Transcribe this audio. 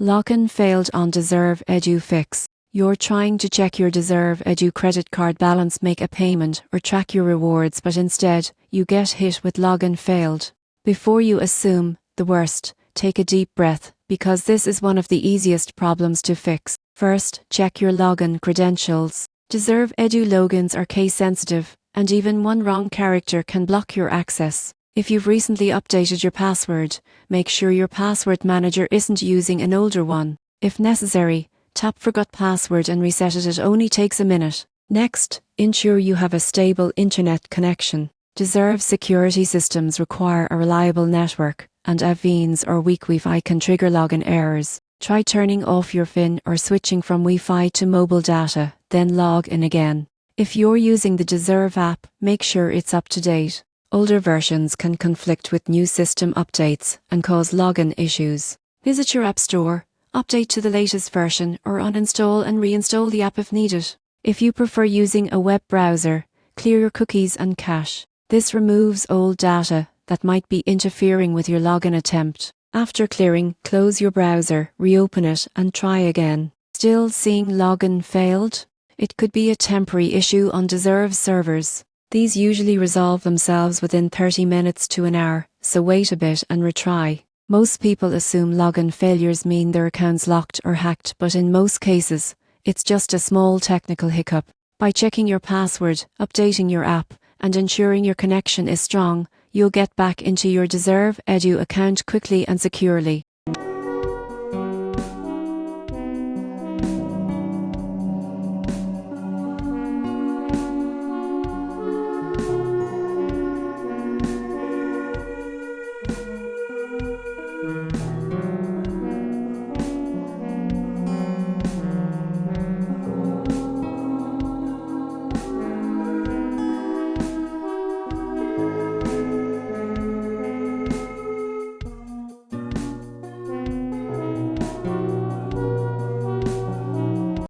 Login failed on Deserve EDU Fix. You're trying to check your Deserve EDU credit card balance, make a payment, or track your rewards, but instead, you get hit with login failed. Before you assume the worst, take a deep breath, because this is one of the easiest problems to fix. First, check your login credentials. Deserve EDU logins are case sensitive, and even one wrong character can block your access. If you've recently updated your password, make sure your password manager isn't using an older one. If necessary, tap Forgot Password and reset it. It only takes a minute. Next, ensure you have a stable internet connection. Deserve security systems require a reliable network, and AVNs or weak Wi-Fi can trigger login errors. Try turning off your PIN or switching from Wi-Fi to mobile data, then log in again. If you're using the Deserve app, make sure it's up to date. Older versions can conflict with new system updates and cause login issues. Visit your app store, update to the latest version, or uninstall and reinstall the app if needed. If you prefer using a web browser, clear your cookies and cache. This removes old data that might be interfering with your login attempt. After clearing, close your browser, reopen it, and try again. Still seeing login failed? It could be a temporary issue on Deserve servers. These usually resolve themselves within 30 minutes to an hour, so wait a bit and retry. Most people assume login failures mean their account's locked or hacked, but in most cases, it's just a small technical hiccup. By checking your password, updating your app, and ensuring your connection is strong, you'll get back into your Deserve EDU account quickly and securely.